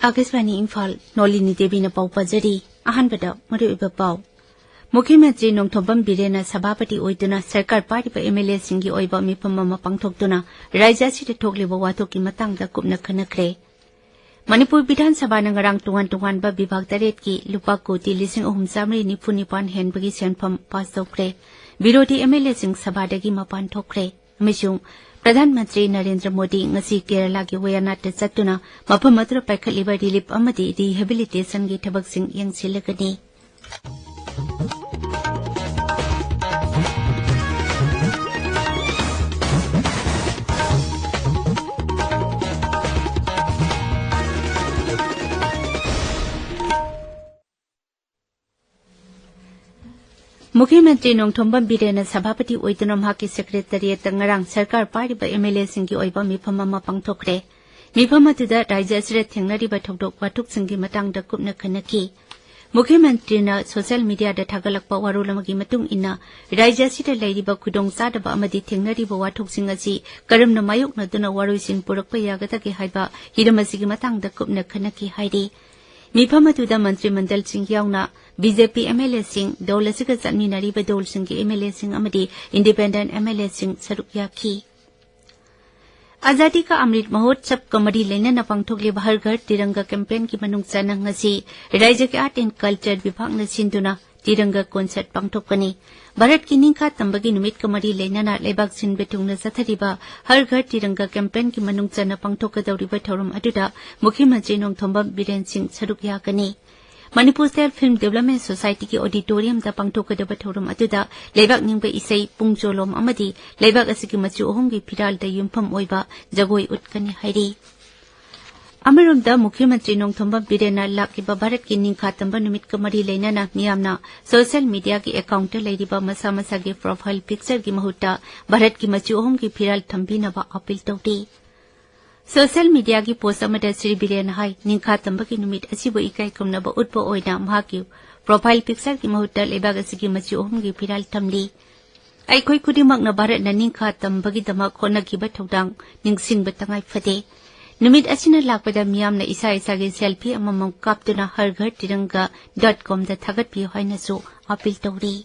आकाशवाणी इम्फाल नोलिनी देवी न पाउ पजरी अहनबदा मरुइबा पाउ मुख्यमंत्री नोंथोबम बिरेना सभापति ओइदुना सरकार पारिबा एमएलए सिंगी ओइबा मिफम अमा पांगथोकदुना राज्य सिदा थोकलिबा वाथोकि मतांगदा कुपना खनखरे मणिपुर विधानसभा नंगरांग टुवान टुवान बा विभाग 8 की लुपा कोटी 3,994 हेनबगी सेनफम पास तौखरे विरोधी एमएलए सिंग सभादगी मपान थोखरे अमसुंग प्रधानमंत्री नरेंद्र मोदी ngasi केरला की वयानाट चतुना मफम अदुर पाइखलिबा रिलीफ अमदी रिहेबिलिटेशन की थबकसिंग यंगसिलगनी मुख्यमंत्री नोंथोबम बिरेना सभापति ओइदुना महाकी सेक्रेटरिएट ngarang सरकार पारिबा एमएलए सिंगी ओइबा मिफम अमा पांगथोखरे मिफम अदुदा राज्य सिदा थेंगनारिबा थौदोक वाथुक सिंगी मतांगदा कुपना खनकी मुख्यमंत्रीना सोशल मीडिया दा थागलकपा वारोल अमगी मतुंग इन्ना राज्य सिदा लैरिबा खुदोंग चादबा अमदी थेंगनारिबा वाथुक सिंग असि करमना मायोकनदुना वारोइसिन पुरकपा यागदगे हाइबा हिरमसिगी मतांगदा कुपना खनकी हाइरि मिफम अदुदा मंत्रिमंडल सिंग यावना बीजेपी एमएलए सिंग दौल असिगा चटमिनारिबा दौल सिंग के एमएलए सिंग अमदी इंडिपेंडेंट एमएलए सिंग सरुक याखी आजादी का अमृत महोत्सव कमरी लेना पांगथोकलिबा हर घर तिरंगा कैंपेन की मनुंग चना ngasi राज्य के आर्ट एंड कल्चर विभाग न सिंदुना तिरंगा कॉन्सर्ट पांगथोकनी भारत की निंखा तंबगी नुमित कमरी लेना लेबाक सिन बेथुंगना सथरिबा हर घर तिरंगा कैंपेन की मनुंग चना पांगथोकदौरिबा थौरम अदुदा मुख्यमंत्री नोंथोबम बिरेन सिंह सरुक यागनी Manipur state film development society की ऑडिटोरियम दा पांगथोकदबा थौरम अदुदा लेबाक निंबा इसई पुंगचोलोम अमदी लेबाक असगी मचु अहुमगी फिराल दा युमफम ओइबा जगोई उटकनी हाइरि अमरोमदा मुख्यमंत्री नोंथोबम बिरेना लाकिबा भारत की निंखा तंबा नुमित कमरी लेना मियामना सोशल मीडिया की अकाउंट लैरिबा मसा मसा के प्रोफाइल पिक्चर की महुत्ता भारत की मचु अहुमगी फिराल थंबीनबा अपील तौरी सोशल मीडिया की पोस्ट अमदा श्री बिरेन हाई निंखा तंबगी नुमित असिबो इकाई कमनबा उटबो ओइना महाकी प्रोफाइल पिक्चर की महुत्ता लेबाग असगी मचु अहुमगी फिराल थमली अइखोई खुदिमकना भारत न निंखा तंबगी दमक होनखिबा थौदांग निंगसिंगबा तंगाई फदे नुमित असिना लाकपदा मियामना इसा इसा के सेल्फी अममम कापतुना हर घर तिरंगा.com दा थागतपियो हाइनसु अपील तौरी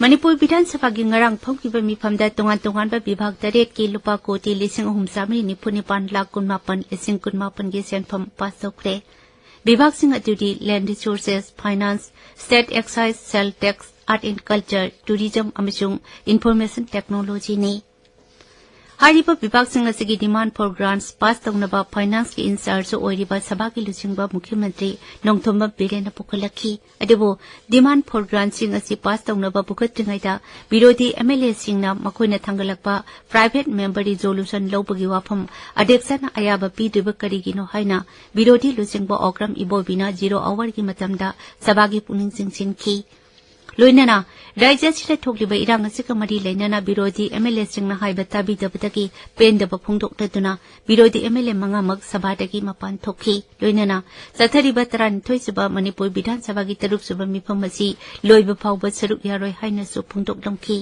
मणिपुर विधानसभा की ngarang phongkiba mifamda tongan विभाग 8 की लुपा कोटी 3,994 लाख 18,018 के सेनफम पास तौखरे विभाग सिंह अदुदी land resources finance state excise sale tax art and culture tourism अमसुंग इन्फॉर्मेशन टेक्नोलॉजी ने हारिबा विभाग सिंह असगी डिमांड फॉर ग्रांट्स पास तौनबा फाइनेंस के इंचार्ज ओइरिबा सभा की लुसिंगबा मुख्यमंत्री नोंथोबम बिरेना पुखलखी अदुबो डिमांड फॉर ग्रांट्स सिंह असि पास तौनबा पुखत्रिङैदा विरोधी एमएलए सिंहना मखोइना थांगलकपा प्राइवेट मेंबर रिजोल्यूशन लौबगी वाफम अध्यक्षना अयाबा पीदुबा करिगिनो हाइना विरोधी लुसिंगबा ओग्रम इबोबिना 0 आवर की मतमदा सभा की पुनिंग सिंसिनखी लोइनना राज्य सिदा थोकलिबा इरांग असिका मरी लेना विरोधी एमएलए सिंहना हाइबा ताबिदबदगी पेंदबा फोंदोक्तदुना विरोधी एमएलए मंगामक सभादगी मपान थोखी लोइनना सथरिबा 39 सुबा मणिपुर विधानसभा की 3 सुबा मिफम असि लोइबा फावबा सरुक यारोय हाइनसु फोंदोक्लमखी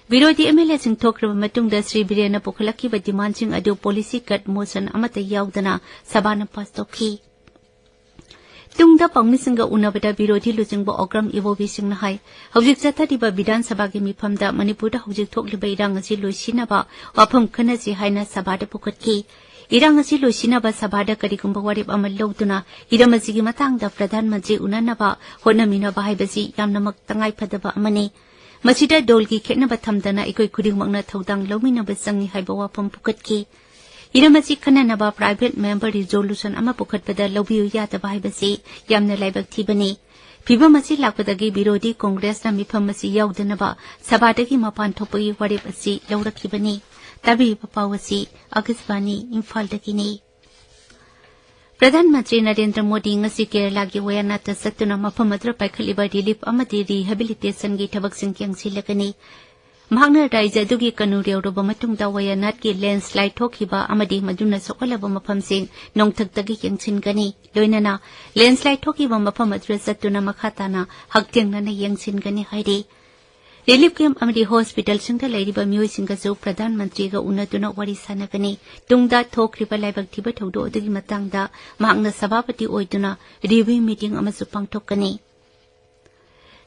विरोधी एमएलए सिंह थोखरबा मतुंगदा श्री बिरेना पुखलखिबा डिमांड सिंह अदु पॉलिसी कट मोशन अमता यावदना सभाना पास तौखी तुंगदा पांगमिसिंगा उनबदा विरोधी लुचिंगबा ओग्रम इबोबी सिंहना हाई हौजिक चथरिबा विधानसभा के मिफमदा मणिपुरदा हौजिक थोकलिबा इरांग असि लोइसिनाबा वाफम खनसि हाइना सभादा पुखतखी इरांग असि लोइसिनाबा सभादा करिगुंबा वारेप अमा लौदुना हिरमसिगी मतांगदा प्रधानमंत्री उननबा होनमिनबा हाइबसि यामनमक तंगाई फदबा अमने मसिदा डोलगी खेनबा थमदना इकोइ खुदिंगमकना थौदांग लौमिनबा संगि हाइबा वाफम पुखतखी इरमसी खननबा प्राइवेट मेंबर रिजोल्यूशन अमा पुखतपदा लौबियु यादबा हाइबसि यामना लाइबक थिबनी फिबम असि लाकपदगी विरोधी कांग्रेसना मिफम असि यावदनबा सभादगी मपान थोपगी वारेप असि लौरखिबनी तबी पावसी आकाशवाणी इम्फालदगिनी प्रधानमंत्री नरेंद्र मोदी ngasi केरला की वयानाट सत्तुना मफम अदर पाइखलिबा रिलीफ अमदी रिहेबिलिटेशन की थबकसिंग यंगसिलगनी महांगना राज्य दुगी कनूर यौरबा मतुंगदा वयानाट की लैंडस्लाइड थोखिबा अमदी मदुना सोकलबा मफमसिंग नोंथक्तगी यंगसिनगनी लोइनना लैंडस्लाइड थोखिबा मफम अदर सत्तुना मखाताना हक्तेंगना यंगसिनगनी हाइरि रिलीफ कैंप अमदी हॉस्पिटल सिंगदा लेरिबा मियोइसिंगसु प्रधानमंत्री गा उन्नतुना वारी सानगनी तुंगदा थोक्रिबा लाइबक थिबा थौदो अदगी मतंगदा मांगना सभापति ओइदुना रिव्यू मीटिंग अमसु पांगथोकनी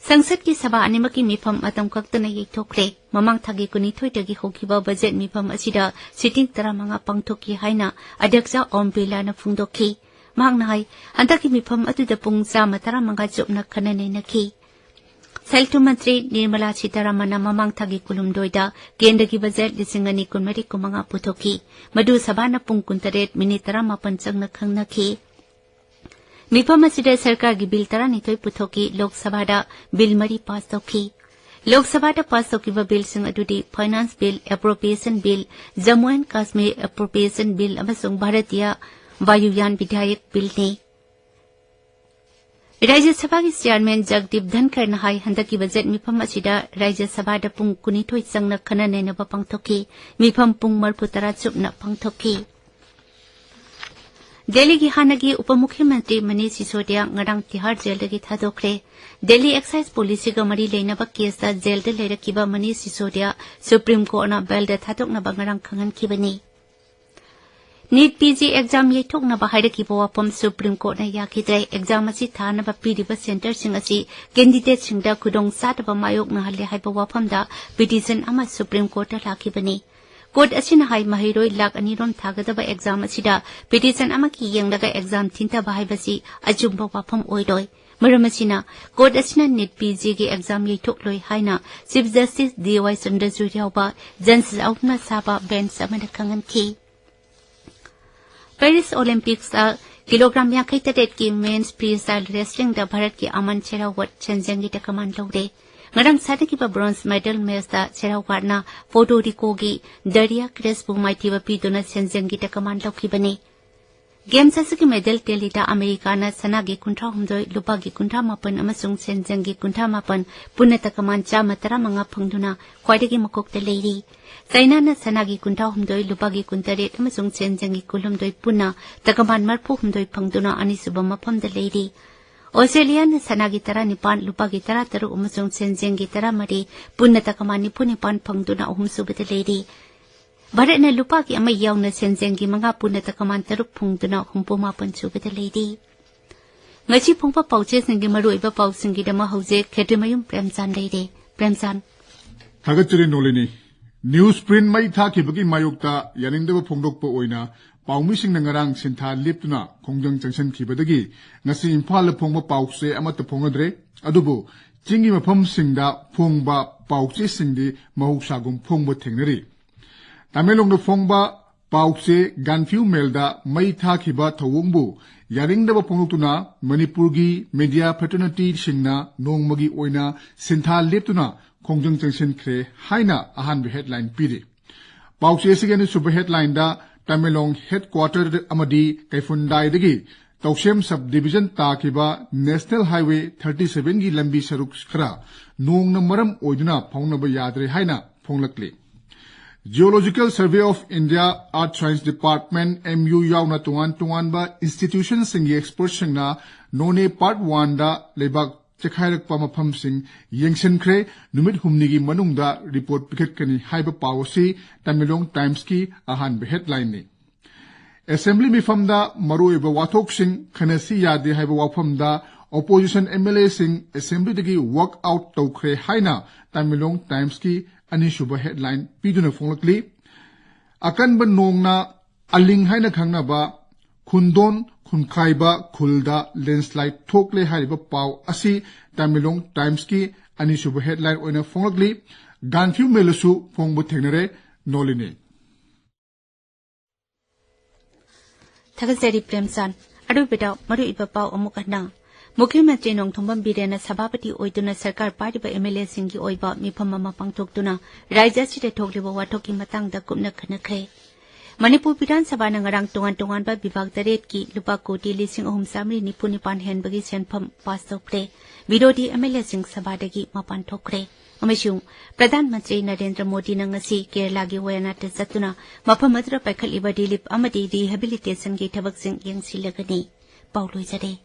संसद की सभा अनिमकी मिफम मतम कक्तना येथोक्रे ममांग थागी कुनिथोइदगी होखिबा बजेट मिफम असिदा सिटिंग 15 पांगथोकी हाइना अध्यक्ष ओम बिरलाना फुंगदोखी मांगना हाइ हंदकी मिफम अदुदा पुंग 15 चुपना खननेनखी सेल्टू मंत्री निर्मला सीतारामन ममांग थागी कुलुमदोइदा केंद्र की बजेट 2024 पुथोकी मधु सभाना पुंग 19:18 चंगना खंगनखी मिफम असिदा सरकार की बिल 12 पुथोकी लोकसभा बिल 3 पास तौखी लोकसभा पास तौकीबा बिल सिंग अदुदी finance bill appropriation bill Jammu and Kashmir appropriation bill अमसुंग भारतीय वायुयान विधायक बिल ने राज्यसभा की चेयरमैन जगदीप धनखर नहाई हंदकी बजेट मिफम असिदा राज्यसभा पुंग 19 चंगना खननेनबा पांगथोकी मिफम पुंग 30 चुपना पांगथोकी दिल्ली की हानगी उपमुख्यमंत्री मनीष सिसोदिया ngarang तिहाड़ जेल दगी थादोखरे दिल्ली एक्साइज पुलिस गा मरी लेनबा केसदा जेल दे लेरकिबा मनीष सिसोदिया सुप्रीम कोर्ट ना बेल दे थादोकनबा ngarang खंगनखिबनी नीट पीजी एग्जाम येथोकनबा हाइरकिबा वाफम सुप्रीम कोर्ट ना याखिद्रे एग्जाम असि थानबा पीरिबा सेंटर सिंग असि कैंडिडेट सिंगदा खुदोंग सातबा मायोक ना हल्ले हाइबा वाफमदा पिटिशन अमा सुप्रीम कोर्ट दा लाखिबनी कोर्ट असिना हाइ महिरोय लाख 2 रोम थागदबा एग्जाम असिदा पिटिशन अमा की येंगलगा एग्जाम थिंता हाइबसि अजुम्बा वाफम ओइरोय मरम असिना कोर्ट असिना नीट पीजी के एग्जाम येथोकलोय हाइना चीफ जस्टिस डीवाई चंद्रचूड़ यावबा जस्टिस आउटना साबा बेंच अमदा खंगनखि पेरिस ओलंपिक्स किलोग्राम 53 की मेंस फ्री स्टाइल रेसलिंग दा भारत की अमन शेरावत चेंजेंगी दा कमान लौरे ngarang sadaki ba bronze medal match da cherawgarna Puerto Rico gi Daria Crespo maithiba piduna senjengi ta kaman laukibani games asaki medal telita America na sanagi 38 lupa gi 38 amasung senjengi 38 punata kaman chama 15 phangduna khwaidagi makok ta leiri China na sanagi 38 lupa gi 38 amasung senjengi 12 punna takaman marphu 12 phangduna anisuba mafam da leiri Australia ने सनागी 19 लुपा की 13 उमसुंग सेंजेंगी 13 पुन्ना तकमानी पुने पान फंगदुना अहुम सुबत लेरी भारत ने लुपा की अमा यावना सेंजेंगी 5 पुन्ना तकमान 3 फंगदुना हुंपुमा पन सुबत लेरी ngasi phongpa pauche singi maruiba pausingi dama hauze Kshetrimayum Premchand leire Premchand Thagachuri Nolini Newsprint mai thakibagi mayokta yaningdaba phongdokpa oina पाउमीसिंग नंगरांग सिंथा लिप्तुना खोंजंग जंक्शन खिबदगी ngasi Imphal phongba pauche amata phongadre adubu चिंगी मफम सिंगदा फोंगबा पाउचे सिंगदी महौसागुम फोंगबो थेंगनरी तामेलोंग फोंगबा पाउचे गानफ्यू मेलदा मई थाखिबा थवंगबु यारिंगदबा फोंगतुना मणिपुरगी मीडिया फ्रेटर्निटी सिंगना नोंगमगी ओइना सिंथा लिप्तुना खोंजंग जंक्शन ख्रे हाइना अहान हेडलाइन पीरी पाउचे सिगेनि सुपर हेडलाइन दा Tamenglong headquarter अमदी कैफुंडाइदगी तौशेम sub division ताकिबा national highway 37 की लंबी सरुक खरा नोंग मरम ओइदुना फाउनब यादरे हाइना फोंगलकले जियोलॉजिकल सर्वे ऑफ इंडिया आर्थ साइंस डिपार्टमेंट MU यावना तुंगान इंस्टीट्यूशन सिंग एक्सपर्ट सिंगना नोने पार्ट 1 दा लेबाक चखाइरकपा मफम सिंग येंगसनख्रे नुमित हुमनिगी मनुंगदा रिपोर्ट पिखटकनी हाइबा पावसी तमिलोंग टाइम्स की अहान हेडलाइन ने Assembly mifamda maruiba wathok sing khanasi yade haiba wafamda opposition MLA sing assembly dagi work out tawkhre haina Tamilong Times ki anishuba headline piduna fonglakli akan ban nongna aling haina khangna ba khundon khunkhaiba khulda landslide thokle haiba paw asi Tamilong Times ki anishuba headline oina fonglakli ganfyu melasu phongbu thengnare Nolini Thagazari Premchand adu beta maru ipapau amukana मुख्यमंत्री Nongthombam villain सभापति ओइदुना सरकार Paribas MLA सिंगी ओइबा मिफम अमा पांगथोकतुना राज्य सिदे थोकलिबा वाथोकि मतंगदा कुमना खनखरे मणिपुर विधानसभा नंगरांग तोंगान बा विभाग 8 की लुपा कोटी 3,394 हेनबगी सेनफम पास तौखरे विरोधी MLA सिंग सभादगी मपान थोकरे अमसुंग प्रधानमंत्री नरेंद्र मोदी नंगसी केरला की वयनाट जतुना मफम अदरा पैखलिबा रिलीफ अमदी रिहेबिलिटेशन की थबक सिंग यंगसिलगनी पाउलोइजरे